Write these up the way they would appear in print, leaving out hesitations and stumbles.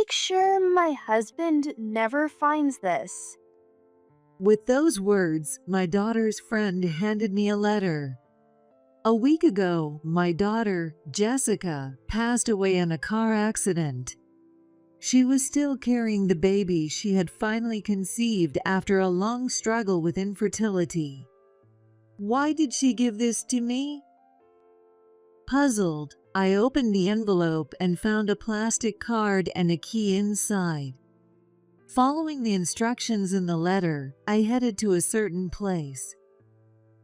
make sure my husband never finds this. With those words, my daughter's friend handed me a letter. A week ago, my daughter, Jessica, passed away in a car accident. She was still carrying the baby she had finally conceived after a long struggle with infertility. Why did she give this to me? Puzzled, I opened the envelope and found a plastic card and a key inside. Following the instructions in the letter, I headed to a certain place.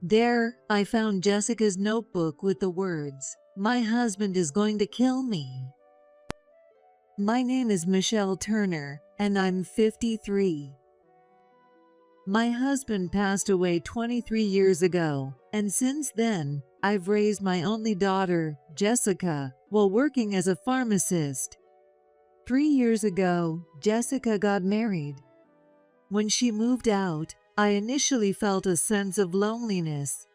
There, I found Jessica's notebook with the words, "My husband is going to kill me." My name is Michelle Turner, and I'm 53. My husband passed away 23 years ago, and since then, I've raised my only daughter, Jessica, while working as a pharmacist. 3 years ago, Jessica got married. When she moved out, I initially felt a sense of loneliness.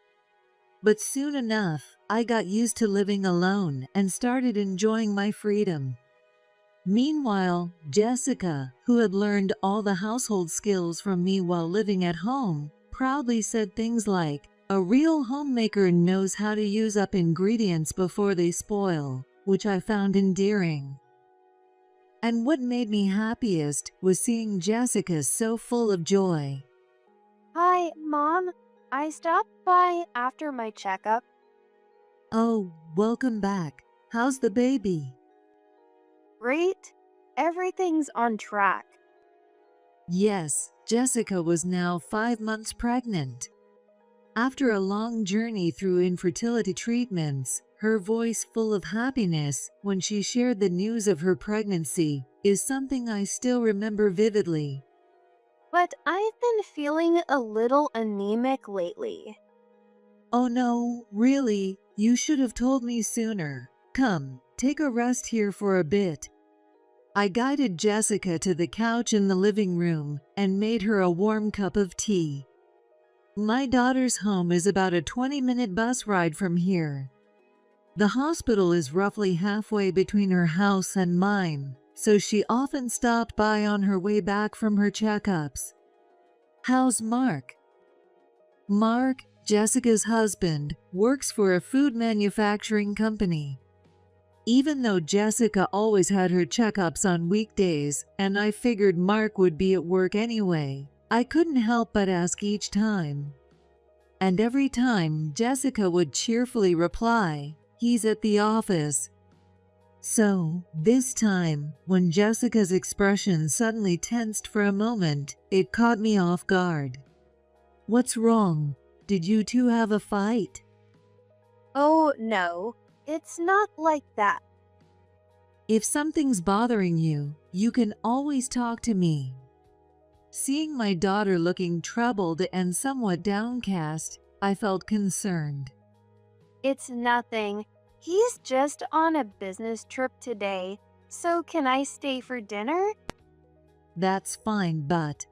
But soon enough, I got used to living alone and started enjoying my freedom. Meanwhile, Jessica, who had learned all the household skills from me while living at home, proudly said things like, "A real homemaker knows how to use up ingredients before they spoil," which I found endearing. And what made me happiest was seeing Jessica so full of joy. Hi, Mom. I stopped by after my checkup. Oh, welcome back. How's the baby? Great. Everything's on track. Yes, Jessica was now 5 months pregnant. After a long journey through infertility treatments, her voice full of happiness when she shared the news of her pregnancy is something I still remember vividly. But I've been feeling a little anemic lately. Oh no, really? You should have told me sooner. Come, take a rest here for a bit. I guided Jessica to the couch in the living room and made her a warm cup of tea. My daughter's home is about a 20-minute bus ride from here. The hospital is roughly halfway between her house and mine, so she often stopped by on her way back from her checkups. How's Mark? Mark, Jessica's husband, works for a food manufacturing company. Even though Jessica always had her checkups on weekdays, and I figured Mark would be at work anyway, I couldn't help but ask each time. And every time, Jessica would cheerfully reply, "He's at the office." So, this time, when Jessica's expression suddenly tensed for a moment, it caught me off guard. "What's wrong? Did you two have a fight?" Oh, no. It's not like that. "If something's bothering you, you can always talk to me." Seeing my daughter looking troubled and somewhat downcast, I felt concerned. It's nothing. He's just on a business trip today. So can I stay for dinner? "That's fine, but..."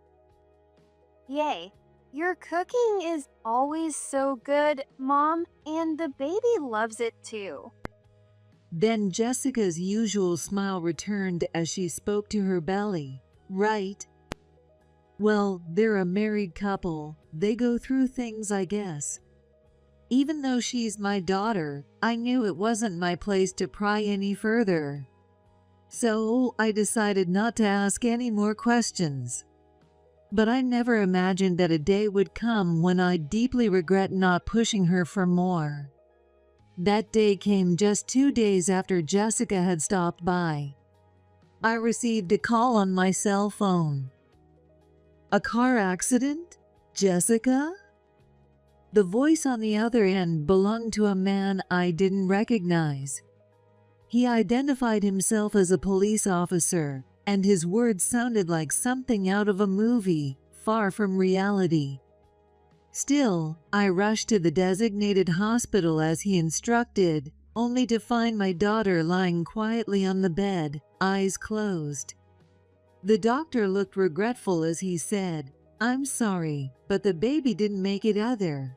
Yay. Your cooking is always so good, Mom, and the baby loves it too. Then Jessica's usual smile returned as she spoke to her belly. "Right. Well, they're a married couple. They go through things, I guess." Even though she's my daughter, I knew it wasn't my place to pry any further. So I decided not to ask any more questions. But I never imagined that a day would come when I'd deeply regret not pushing her for more. That day came just 2 days after Jessica had stopped by. I received a call on my cell phone. "A car accident? Jessica?" The voice on the other end belonged to a man I didn't recognize. He identified himself as a police officer, and his words sounded like something out of a movie, far from reality. Still, I rushed to the designated hospital as he instructed, only to find my daughter lying quietly on the bed, eyes closed. The doctor looked regretful as he said, "I'm sorry, but the baby didn't make it either."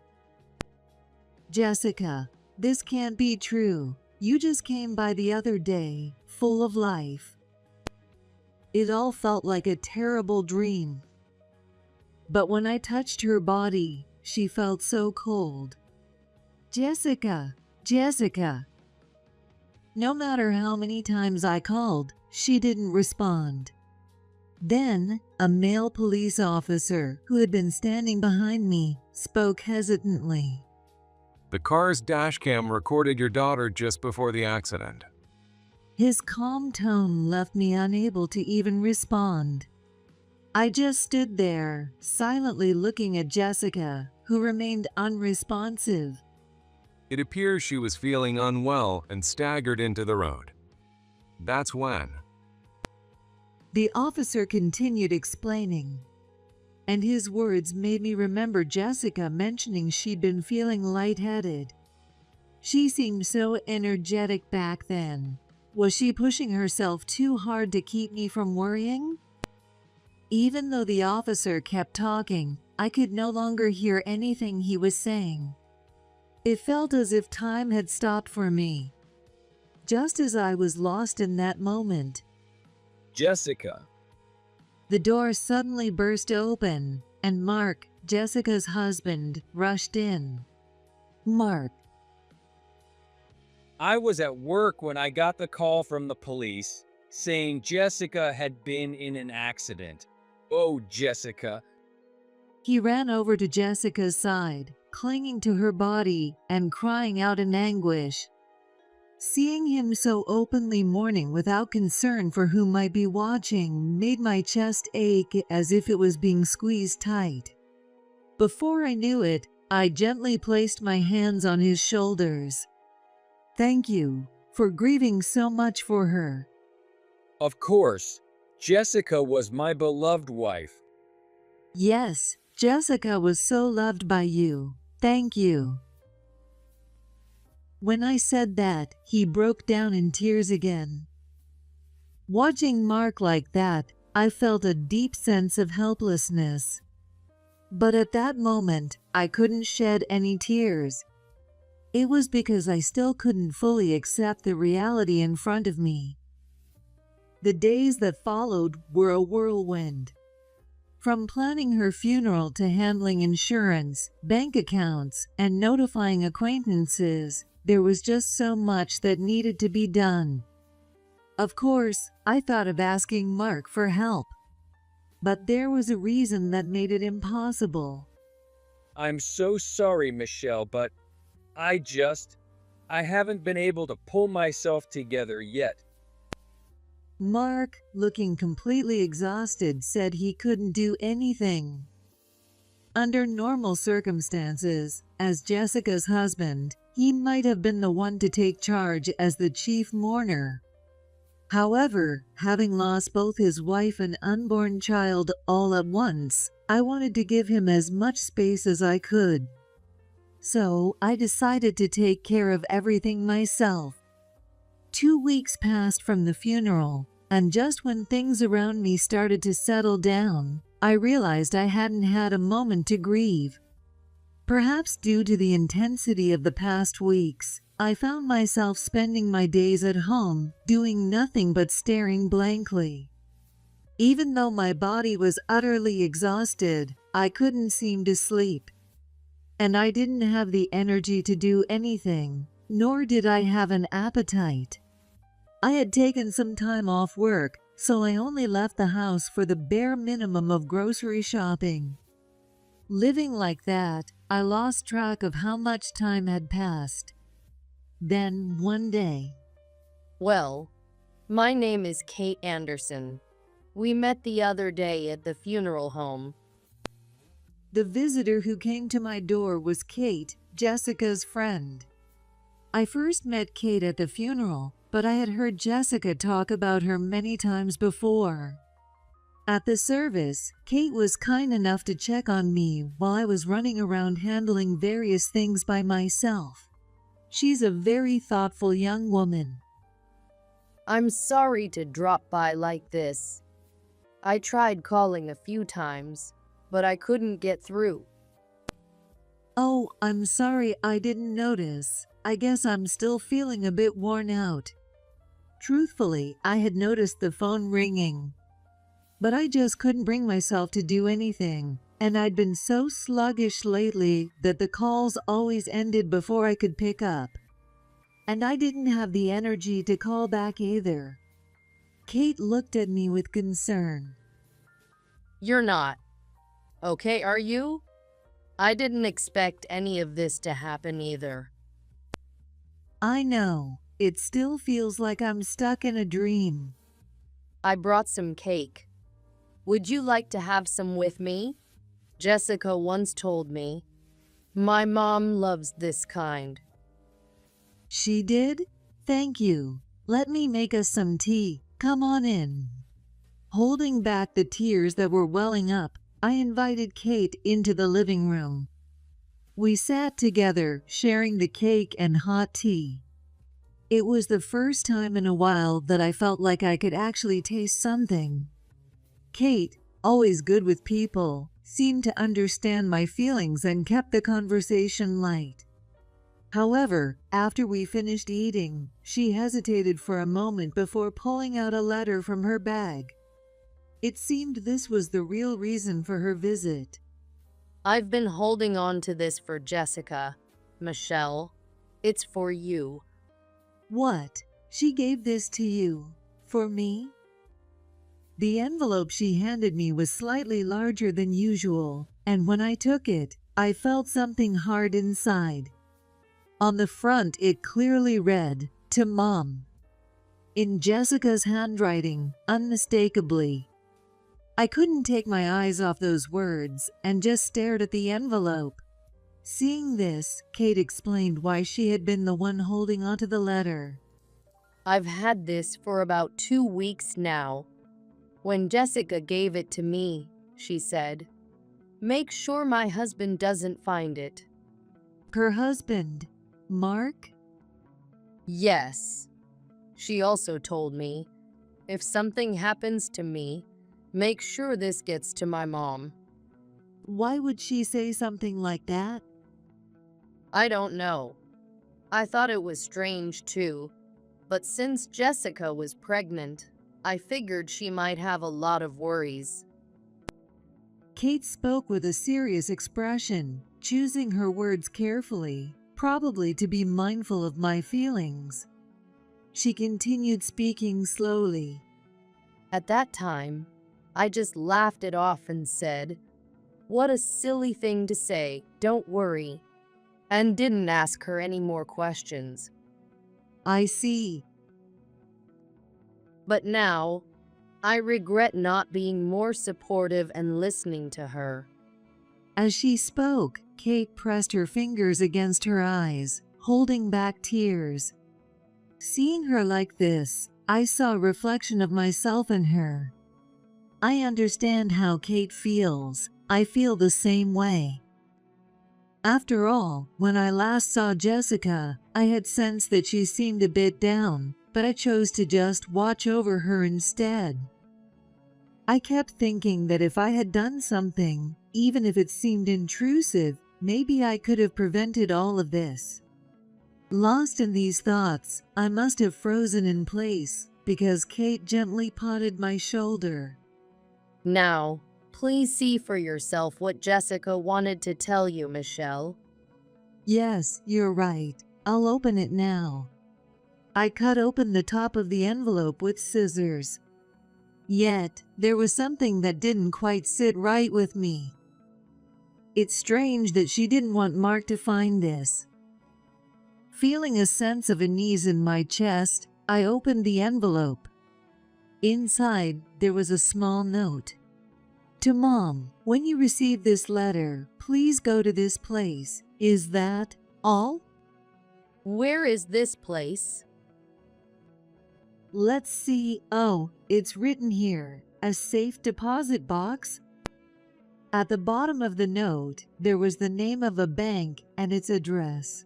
"Jessica, this can't be true. You just came by the other day, full of life." It all felt like a terrible dream. But when I touched her body, she felt so cold. Jessica, Jessica. No matter how many times I called, she didn't respond. Then, a male police officer who had been standing behind me spoke hesitantly. The car's dashcam recorded your daughter just before the accident. His calm tone left me unable to even respond. I just stood there, silently looking at Jessica, who remained unresponsive. It appears she was feeling unwell and staggered into the road. That's when. The officer continued explaining, and his words made me remember Jessica mentioning she'd been feeling lightheaded. She seemed so energetic back then. Was she pushing herself too hard to keep me from worrying? Even though the officer kept talking, I could no longer hear anything he was saying. It felt as if time had stopped for me, just as I was lost in that moment. Jessica. The door suddenly burst open, and Mark, Jessica's husband, rushed in. Mark. I was at work when I got the call from the police saying Jessica had been in an accident. Oh, Jessica. He ran over to Jessica's side, clinging to her body and crying out in anguish. Seeing him so openly mourning without concern for who might be watching made my chest ache as if it was being squeezed tight. Before I knew it, I gently placed my hands on his shoulders. Thank you for grieving so much for her. Of course, Jessica was my beloved wife. Yes, Jessica was so loved by you. Thank you. When I said that, he broke down in tears again. Watching Mark like that, I felt a deep sense of helplessness. But at that moment, I couldn't shed any tears. It was because I still couldn't fully accept the reality in front of me. The days that followed were a whirlwind. From planning her funeral to handling insurance, bank accounts, and notifying acquaintances, there was just so much that needed to be done. Of course, I thought of asking Mark for help. But there was a reason that made it impossible. I'm so sorry, Michelle, but I haven't been able to pull myself together yet. Mark, looking completely exhausted, said he couldn't do anything. Under normal circumstances, as Jessica's husband, he might have been the one to take charge as the chief mourner. However, having lost both his wife and unborn child all at once, I wanted to give him as much space as I could. So, I decided to take care of everything myself. 2 weeks passed from the funeral, and just when things around me started to settle down, I realized I hadn't had a moment to grieve. Perhaps due to the intensity of the past weeks, I found myself spending my days at home, doing nothing but staring blankly. Even though my body was utterly exhausted, I couldn't seem to sleep. And I didn't have the energy to do anything, nor did I have an appetite. I had taken some time off work, so I only left the house for the bare minimum of grocery shopping. Living like that, I lost track of how much time had passed. Then, one day, Well, my name is Kate Anderson. We met the other day at the funeral home. the visitor who came to my door was Kate, Jessica's friend. I first met Kate at the funeral, but I had heard Jessica talk about her many times before. At the service, Kate was kind enough to check on me while I was running around handling various things by myself. She's a very thoughtful young woman. I'm sorry to drop by like this. I tried calling a few times, but I couldn't get through. Oh, I'm sorry I didn't notice. I guess I'm still feeling a bit worn out. Truthfully, I had noticed the phone ringing. but I just couldn't bring myself to do anything. And I'd been so sluggish lately that the calls always ended before I could pick up. And I didn't have the energy to call back either. Kate looked at me with concern. You're not. Okay, are you? I didn't expect any of this to happen either. I know. It still feels like I'm stuck in a dream. I brought some cake. Would you like to have some with me? Jessica once told me. My mom loves this kind. She did? Thank you. Let me make us some tea. Come on in. Holding back the tears that were welling up, I invited Kate into the living room. We sat together, sharing the cake and hot tea. It was the first time in a while that I felt like I could actually taste something. Kate, always good with people, seemed to understand my feelings and kept the conversation light. However, after we finished eating, she hesitated for a moment before pulling out a letter from her bag. It seemed this was the real reason for her visit. I've been holding on to this for Jessica. Michelle, it's for you. What? She gave this to you? For me? The envelope she handed me was slightly larger than usual, and when I took it, I felt something hard inside. On the front, it clearly read, "To Mom." In Jessica's handwriting, unmistakably. I couldn't take my eyes off those words and just stared at the envelope. Seeing this, Kate explained why she had been the one holding onto the letter. I've had this for about 2 weeks now. When Jessica gave it to me, she said, "Make sure my husband doesn't find it." Her husband, Mark? Yes. She also told me, if something happens to me, make sure this gets to my mom. Why would she say something like that? I don't know. I thought it was strange too, but since Jessica was pregnant, I figured she might have a lot of worries. Kate spoke with a serious expression, choosing her words carefully, probably to be mindful of my feelings. She continued speaking slowly. At that time, I just laughed it off and said, "What a silly thing to say, don't worry," and didn't ask her any more questions. I see. But now, I regret not being more supportive and listening to her. As she spoke, Kate pressed her fingers against her eyes, holding back tears. Seeing her like this, I saw a reflection of myself in her. I understand how Kate feels. I feel the same way. After all, when I last saw Jessica, I had sensed that she seemed a bit down, but I chose to just watch over her instead. I kept thinking that if I had done something, even if it seemed intrusive, maybe I could have prevented all of this. Lost in these thoughts, I must have frozen in place because Kate gently patted my shoulder. Now, please see for yourself what Jessica wanted to tell you, Michelle. Yes, you're right. I'll open it now. I cut open the top of the envelope with scissors. Yet, there was something that didn't quite sit right with me. It's strange that she didn't want Mark to find this. Feeling a sense of unease in my chest, I opened the envelope. Inside, there was a small note. To Mom, when you receive this letter, please go to this place. Is that all? Where is this place? Let's see. Oh, it's written here. A safe deposit box? At the bottom of the note, there was the name of a bank and its address.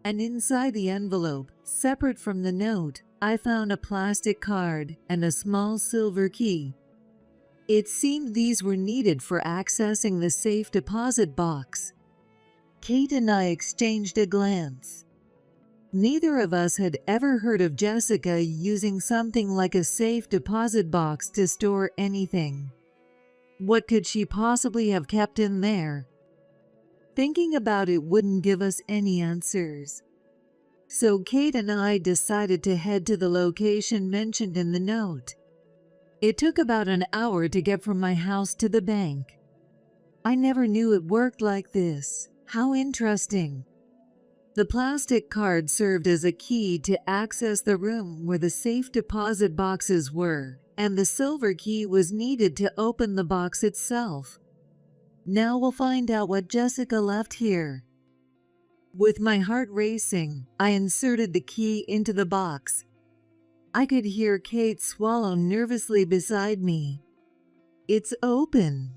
And inside the envelope, separate from the note, I found a plastic card and a small silver key. It seemed these were needed for accessing the safe deposit box. Kate and I exchanged a glance. Neither of us had ever heard of Jessica using something like a safe deposit box to store anything. What could she possibly have kept in there? Thinking about it wouldn't give us any answers. So Kate and I decided to head to the location mentioned in the note. It took about an hour to get from my house to the bank. I never knew it worked like this. How interesting. The plastic card served as a key to access the room where the safe deposit boxes were, and the silver key was needed to open the box itself. Now we'll find out what Jessica left here. With my heart racing, I inserted the key into the box. I could hear Kate swallow nervously beside me. It's open.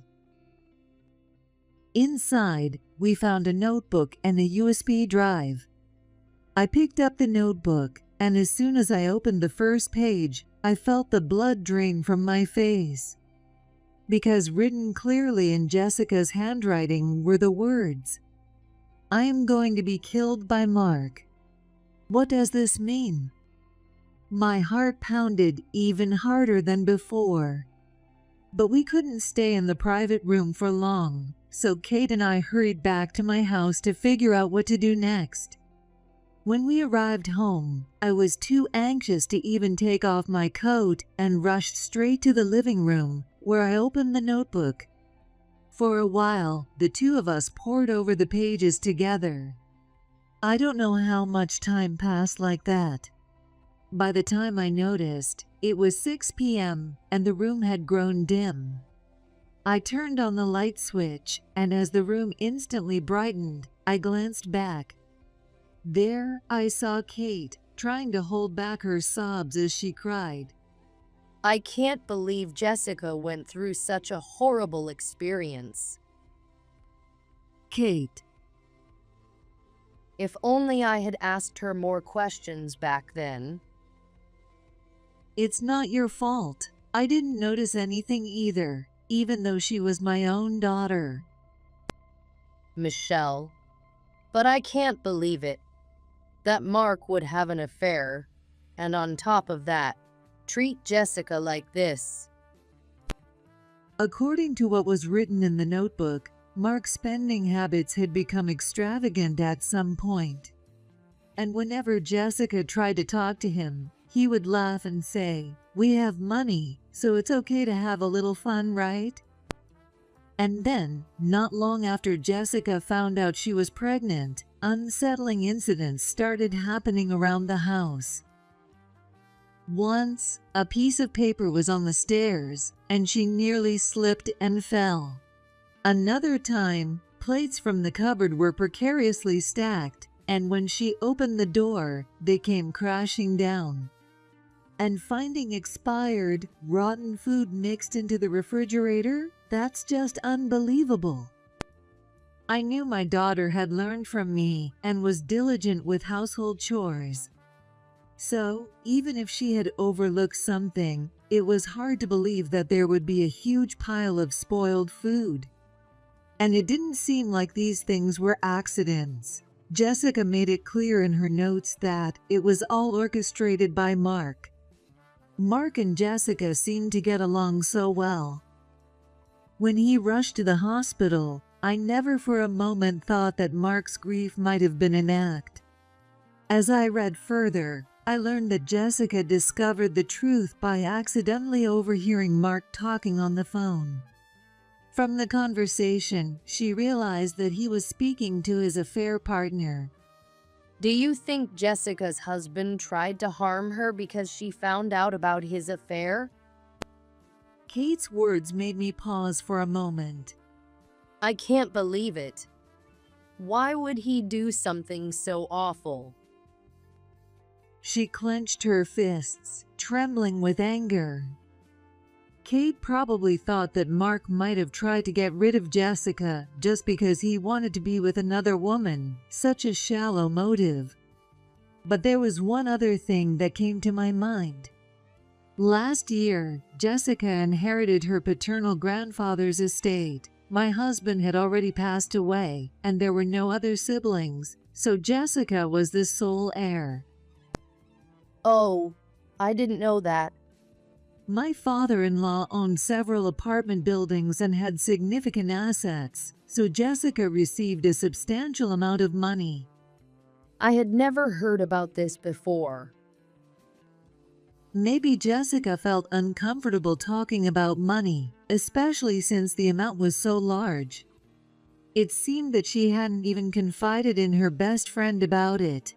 Inside, we found a notebook and a USB drive. I picked up the notebook, and as soon as I opened the first page, I felt the blood drain from my face. Because written clearly in Jessica's handwriting were the words, "I am going to be killed by Mark." What does this mean? My heart pounded even harder than before. But we couldn't stay in the private room for long, so Kate and I hurried back to my house to figure out what to do next. When we arrived home, I was too anxious to even take off my coat and rushed straight to the living room, where I opened the notebook. For a while, the two of us pored over the pages together. I don't know how much time passed like that. By the time I noticed, it was 6 p.m. and the room had grown dim. I turned on the light switch, and as the room instantly brightened, I glanced back. There I saw Kate, trying to hold back her sobs as she cried. I can't believe Jessica went through such a horrible experience. Kate. If only I had asked her more questions back then. It's not your fault. I didn't notice anything either, even though she was my own daughter. Michelle. But I can't believe it. That Mark would have an affair, and on top of that, treat Jessica like this. According to what was written in the notebook, Mark's spending habits had become extravagant at some point. And whenever Jessica tried to talk to him, he would laugh and say, "We have money, so it's okay to have a little fun, right?" And then, not long after Jessica found out she was pregnant, unsettling incidents started happening around the house. Once, a piece of paper was on the stairs, and she nearly slipped and fell. Another time, plates from the cupboard were precariously stacked, and when she opened the door, they came crashing down. And finding expired, rotten food mixed into the refrigerator, that's just unbelievable. I knew my daughter had learned from me and was diligent with household chores. So, even if she had overlooked something, it was hard to believe that there would be a huge pile of spoiled food. And it didn't seem like these things were accidents. Jessica made it clear in her notes that it was all orchestrated by Mark. Mark and Jessica seemed to get along so well. When he rushed to the hospital, I never for a moment thought that Mark's grief might have been an act. As I read further, I learned that Jessica discovered the truth by accidentally overhearing Mark talking on the phone. From the conversation, she realized that he was speaking to his affair partner. Do you think Jessica's husband tried to harm her because she found out about his affair? Kate's words made me pause for a moment. I can't believe it. Why would he do something so awful? She clenched her fists, trembling with anger. Kate probably thought that Mark might have tried to get rid of Jessica just because he wanted to be with another woman, such a shallow motive. But there was one other thing that came to my mind. Last year, Jessica inherited her paternal grandfather's estate. My husband had already passed away, and there were no other siblings, so Jessica was the sole heir. Oh, I didn't know that. My father-in-law owned several apartment buildings and had significant assets, so Jessica received a substantial amount of money. I had never heard about this before. Maybe Jessica felt uncomfortable talking about money, especially since the amount was so large. It seemed that she hadn't even confided in her best friend about it.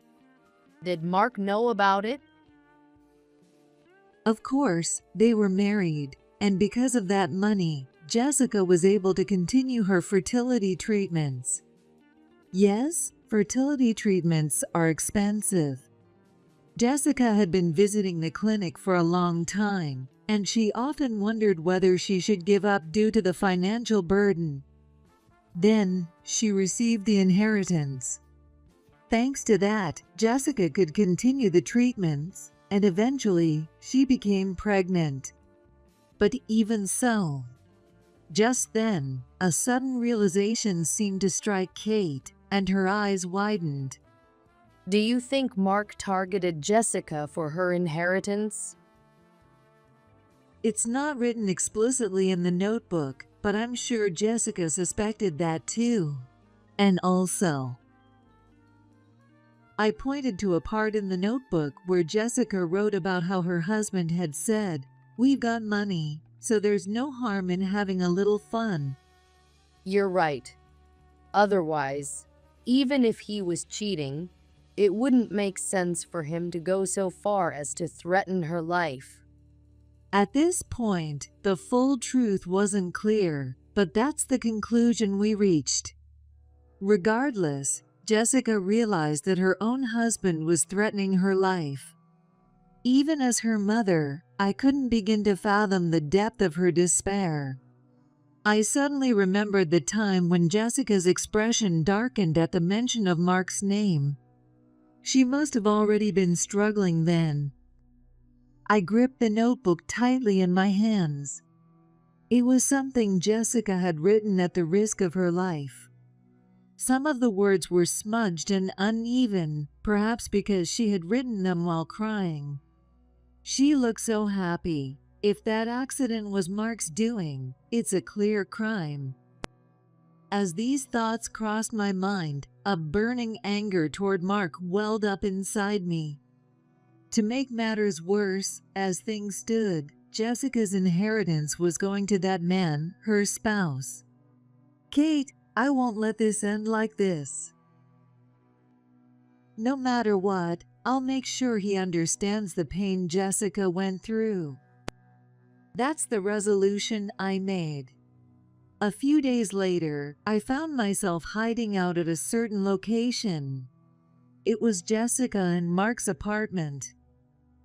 Did Mark know about it? Of course, they were married, and because of that money, Jessica was able to continue her fertility treatments. Yes, fertility treatments are expensive. Jessica had been visiting the clinic for a long time, and she often wondered whether she should give up due to the financial burden. Then, she received the inheritance. Thanks to that, Jessica could continue the treatments, and eventually, she became pregnant. But even so, just then, a sudden realization seemed to strike Kate, and her eyes widened. Do you think Mark targeted Jessica for her inheritance? It's not written explicitly in the notebook, but I'm sure Jessica suspected that too. And also, I pointed to a part in the notebook where Jessica wrote about how her husband had said, "We've got money, so there's no harm in having a little fun." You're right. Otherwise, even if he was cheating, it wouldn't make sense for him to go so far as to threaten her life. At this point, the full truth wasn't clear, but that's the conclusion we reached. Regardless, Jessica realized that her own husband was threatening her life. Even as her mother, I couldn't begin to fathom the depth of her despair. I suddenly remembered the time when Jessica's expression darkened at the mention of Mark's name. She must have already been struggling then. I gripped the notebook tightly in my hands. It was something Jessica had written at the risk of her life. Some of the words were smudged and uneven, perhaps because she had written them while crying. She looked so happy. If that accident was Mark's doing, it's a clear crime. As these thoughts crossed my mind, a burning anger toward Mark welled up inside me. To make matters worse, as things stood, Jessica's inheritance was going to that man, her spouse. Kate, I won't let this end like this. No matter what, I'll make sure he understands the pain Jessica went through. That's the resolution I made. A few days later, I found myself hiding out at a certain location. It was Jessica and Mark's apartment.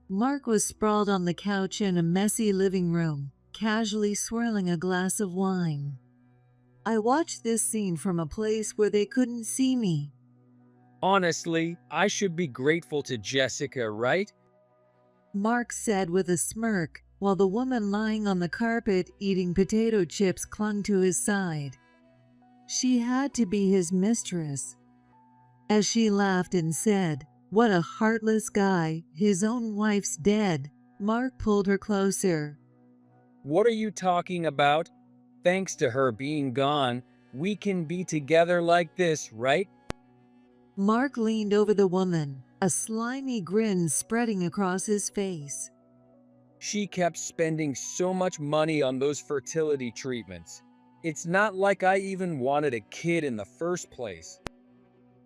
Mark was sprawled on the couch in a messy living room, casually swirling a glass of wine. I watched this scene from a place where they couldn't see me. Honestly, I should be grateful to Jessica, right? Mark said with a smirk, while the woman lying on the carpet eating potato chips clung to his side. She had to be his mistress. As she laughed and said, "What a heartless guy, his own wife's dead," Mark pulled her closer. What are you talking about? Thanks to her being gone, we can be together like this, right? Mark leaned over the woman, a slimy grin spreading across his face. She kept spending so much money on those fertility treatments. It's not like I even wanted a kid in the first place.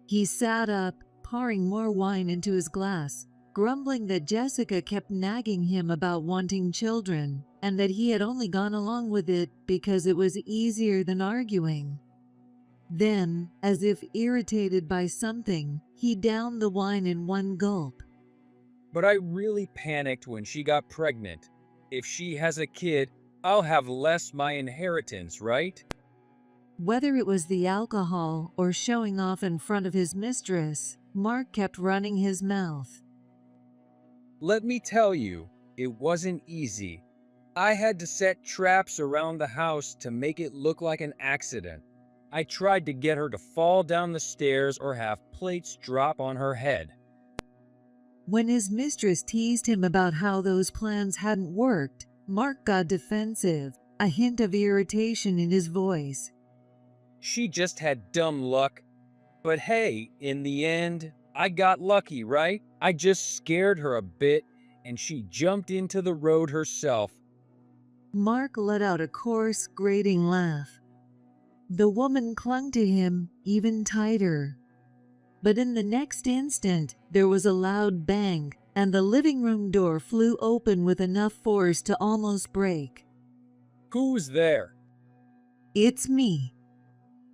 He sat up, pouring more wine into his glass, grumbling that Jessica kept nagging him about wanting children, and that he had only gone along with it because it was easier than arguing. Then, as if irritated by something, he downed the wine in one gulp. But I really panicked when she got pregnant. If she has a kid, I'll have less my inheritance, right? Whether it was the alcohol or showing off in front of his mistress, Mark kept running his mouth. Let me tell you, it wasn't easy. I had to set traps around the house to make it look like an accident. I tried to get her to fall down the stairs or have plates drop on her head. When his mistress teased him about how those plans hadn't worked, Mark got defensive, a hint of irritation in his voice. She just had dumb luck. But hey, in the end, I got lucky, right? I just scared her a bit, and she jumped into the road herself. Mark let out a coarse, grating laugh. The woman clung to him even tighter. But in the next instant, there was a loud bang, and the living room door flew open with enough force to almost break. Who's there? It's me.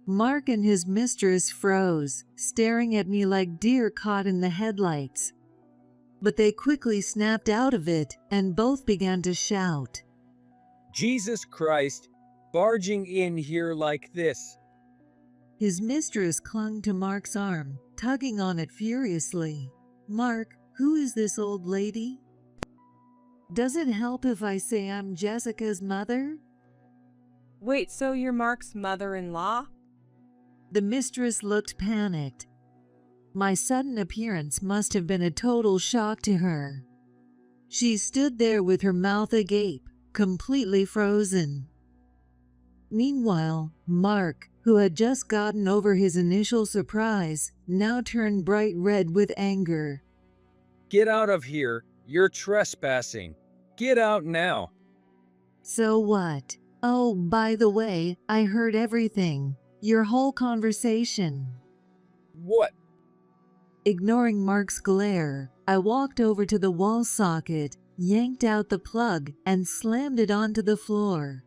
Mark and his mistress froze, staring at me like deer caught in the headlights. But they quickly snapped out of it, and both began to shout. Jesus Christ, barging in here like this. His mistress clung to Mark's arm, tugging on it furiously. Mark, who is this old lady? Does it help if I say I'm Jessica's mother? Wait, so you're Mark's mother-in-law? The mistress looked panicked. My sudden appearance must have been a total shock to her. She stood there with her mouth agape, completely frozen. Meanwhile, Mark, who had just gotten over his initial surprise, now turned bright red with anger. Get out of here. You're trespassing. Get out now. So what? Oh, by the way, I heard everything. Your whole conversation. What? Ignoring Mark's glare, I walked over to the wall socket, yanked out the plug, and slammed it onto the floor.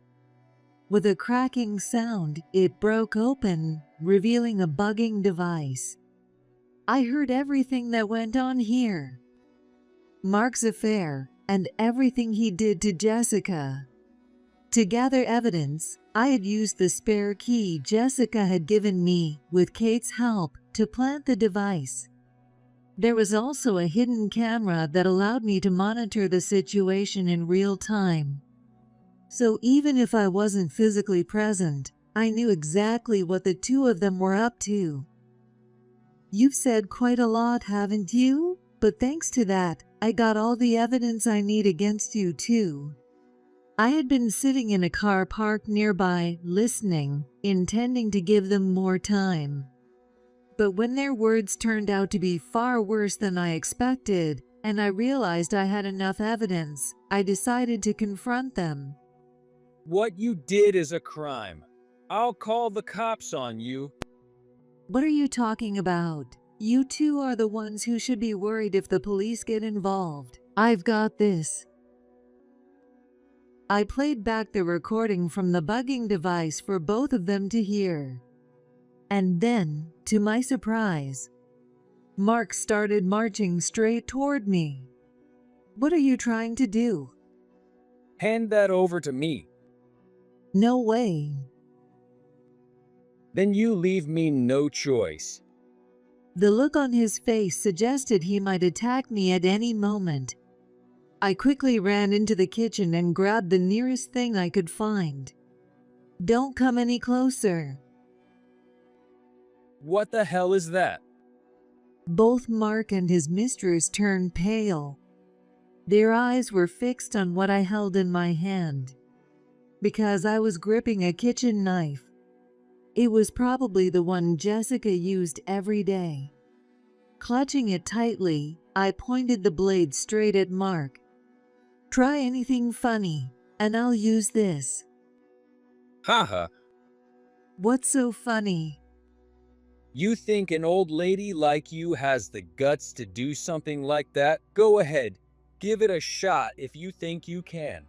With a cracking sound, it broke open, revealing a bugging device. I heard everything that went on here. Mark's affair, and everything he did to Jessica. To gather evidence, I had used the spare key Jessica had given me, with Kate's help, to plant the device. There was also a hidden camera that allowed me to monitor the situation in real time. So even if I wasn't physically present, I knew exactly what the two of them were up to. You've said quite a lot, haven't you? But thanks to that, I got all the evidence I need against you too. I had been sitting in a car parked nearby, listening, intending to give them more time. But when their words turned out to be far worse than I expected, and I realized I had enough evidence, I decided to confront them. What you did is a crime. I'll call the cops on you. What are you talking about? You two are the ones who should be worried if the police get involved. I've got this. I played back the recording from the bugging device for both of them to hear. And then, to my surprise, Mark started marching straight toward me. What are you trying to do? Hand that over to me. No way. Then you leave me no choice. The look on his face suggested he might attack me at any moment. I quickly ran into the kitchen and grabbed the nearest thing I could find. Don't come any closer. What the hell is that? Both Mark and his mistress turned pale. Their eyes were fixed on what I held in my hand. Because I was gripping a kitchen knife. It was probably the one Jessica used every day. Clutching it tightly, I pointed the blade straight at Mark. Try anything funny, and I'll use this. Haha. What's so funny? You think an old lady like you has the guts to do something like that? Go ahead. Give it a shot if you think you can.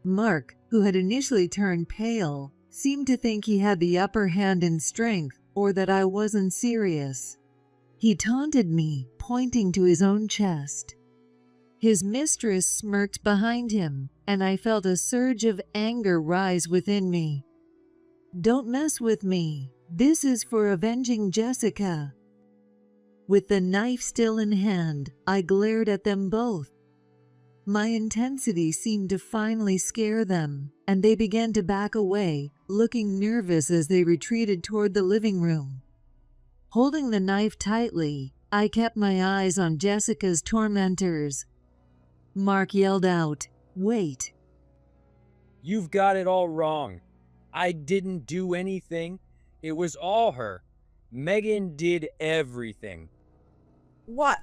Mark, who had initially turned pale, seemed to think he had the upper hand in strength, or that I wasn't serious. He taunted me, pointing to his own chest. His mistress smirked behind him, and I felt a surge of anger rise within me. Don't mess with me. This is for avenging Jessica. With the knife still in hand, I glared at them both. My intensity seemed to finally scare them, and they began to back away, looking nervous as they retreated toward the living room. Holding the knife tightly, I kept my eyes on Jessica's tormentors. Mark yelled out, "Wait!" You've got it all wrong. I didn't do anything. It was all her. Megan did everything. What?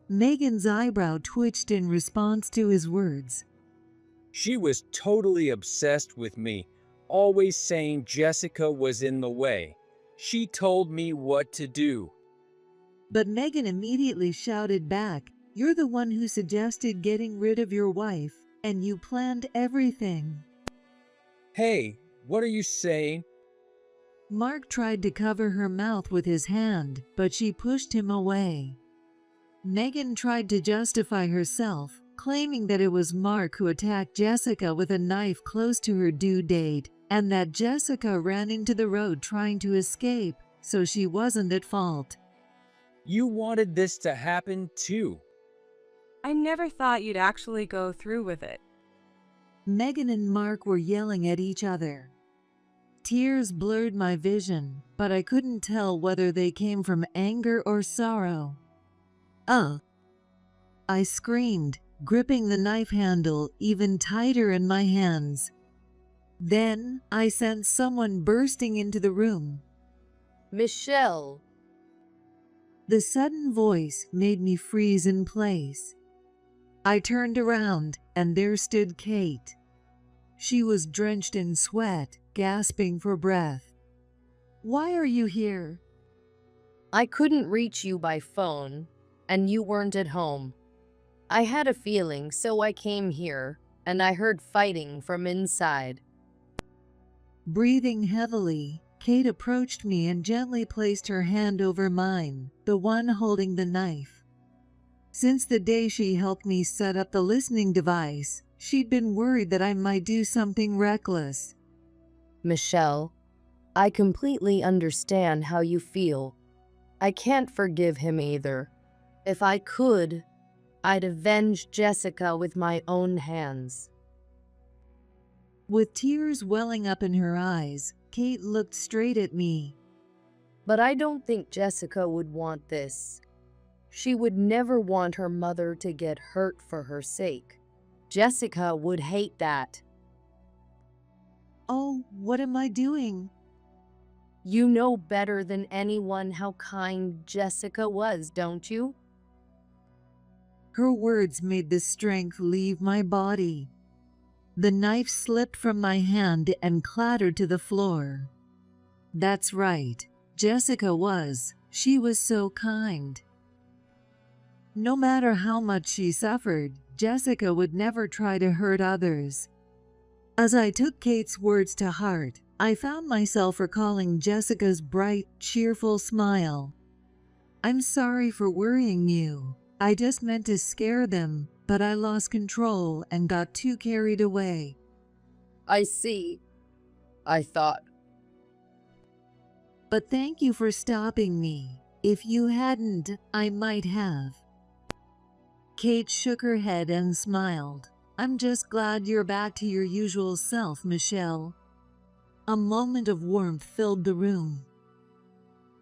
Megan's eyebrow twitched in response to his words. She was totally obsessed with me, always saying Jessica was in the way. She told me what to do. But Megan immediately shouted back, "You're the one who suggested getting rid of your wife, and you planned everything." Hey, what are you saying? Mark tried to cover her mouth with his hand, but she pushed him away. Megan tried to justify herself, claiming that it was Mark who attacked Jessica with a knife close to her due date, and that Jessica ran into the road trying to escape, so she wasn't at fault. You wanted this to happen too. I never thought you'd actually go through with it. Megan and Mark were yelling at each other. Tears blurred my vision, but I couldn't tell whether they came from anger or sorrow. "Ugh!" I screamed, gripping the knife handle even tighter in my hands. Then I sensed someone bursting into the room. Michelle, The sudden voice made me freeze in place. I turned around, and there stood Kate. She was drenched in sweat, gasping for breath. "Why are you here?" I couldn't reach you by phone, and you weren't at home. I had a feeling, so I came here, and I heard fighting from inside. Breathing heavily, Kate approached me and gently placed her hand over mine, the one holding the knife. Since the day she helped me set up the listening device, she'd been worried that I might do something reckless. Michelle, I completely understand how you feel. I can't forgive him either. If I could, I'd avenge Jessica with my own hands. With tears welling up in her eyes, Kate looked straight at me. But I don't think Jessica would want this. She would never want her mother to get hurt for her sake. Jessica would hate that. "Oh, what am I doing?" You know better than anyone how kind Jessica was, don't you? Her words made the strength leave my body. The knife slipped from my hand and clattered to the floor. That's right, Jessica was. She was so kind. No matter how much she suffered, Jessica would never try to hurt others. As I took Kate's words to heart, I found myself recalling Jessica's bright, cheerful smile. "I'm sorry for worrying you. I just meant to scare them, but I lost control and got too carried away." I see. I thought. "But thank you for stopping me. If you hadn't, I might have." Kate shook her head and smiled. "I'm just glad you're back to your usual self, Michelle." A moment of warmth filled the room.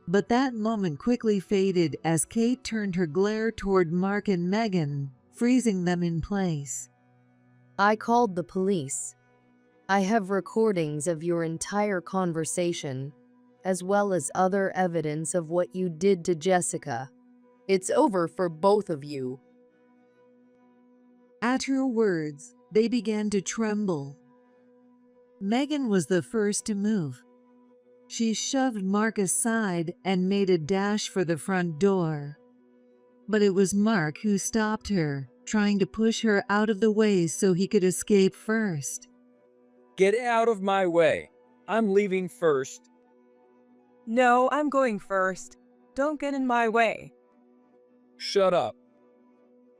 But that moment quickly faded as Kate turned her glare toward Mark and Megan, freezing them in place. I called the police. I have recordings of your entire conversation, as well as other evidence of what you did to Jessica. It's over for both of you. At her words, they began to tremble. Megan was the first to move. She shoved Mark aside and made a dash for the front door. But it was Mark who stopped her, trying to push her out of the way so he could escape first. Get out of my way. I'm leaving first. No, I'm going first. Don't get in my way. Shut up.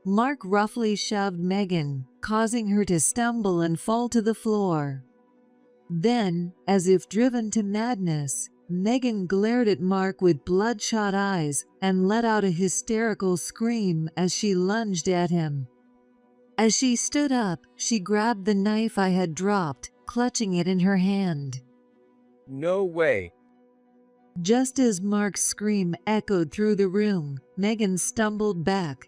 Mark roughly shoved Megan, causing her to stumble and fall to the floor. Then, as if driven to madness, Megan glared at Mark with bloodshot eyes and let out a hysterical scream as she lunged at him. As she stood up, she grabbed the knife I had dropped, clutching it in her hand. No way. Just as Mark's scream echoed through the room, Megan stumbled back.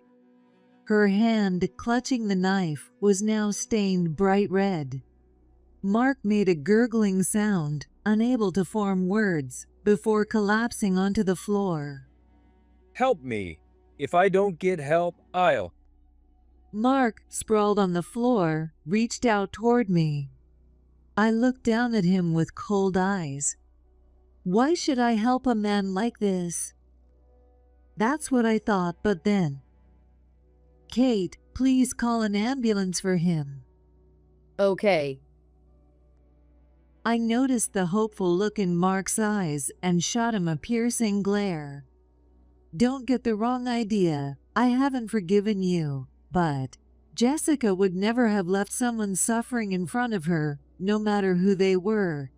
Her hand, clutching the knife, was now stained bright red. Mark made a gurgling sound, unable to form words, before collapsing onto the floor. Help me. If I don't get help, I'll. Mark, sprawled on the floor, reached out toward me. I looked down at him with cold eyes. Why should I help a man like this? That's what I thought, but then. Kate, please call an ambulance for him. Okay. I noticed the hopeful look in Mark's eyes and shot him a piercing glare. Don't get the wrong idea. I haven't forgiven you, but Jessica would never have left someone suffering in front of her, no matter who they were.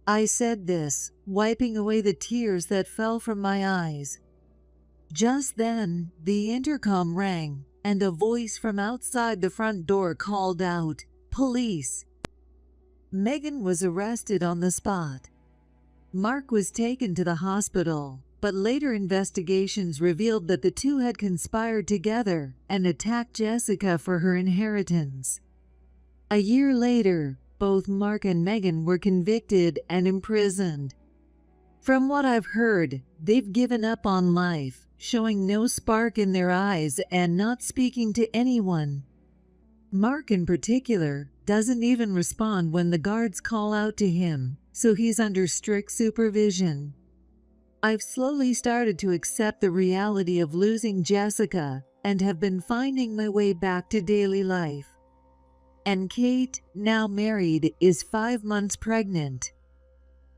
I said this, wiping away the tears that fell from my eyes. Just then, the intercom rang, and a voice from outside the front door called out, "Police!" Megan was arrested on the spot. Mark was taken to the hospital, but later investigations revealed that the two had conspired together and attacked Jessica for her inheritance. A year later, both Mark and Megan were convicted and imprisoned. From what I've heard, they've given up on life, showing no spark in their eyes and not speaking to anyone. Mark in particular doesn't even respond when the guards call out to him, so he's under strict supervision. I've slowly started to accept the reality of losing Jessica and have been finding my way back to daily life. And Kate, now married, is 5 months pregnant.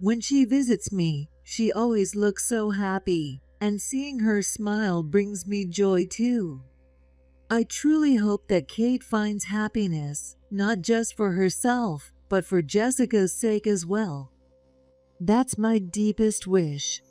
When she visits me, she always looks so happy, and seeing her smile brings me joy too. I truly hope that Kate finds happiness, not just for herself, but for Jessica's sake as well. That's my deepest wish.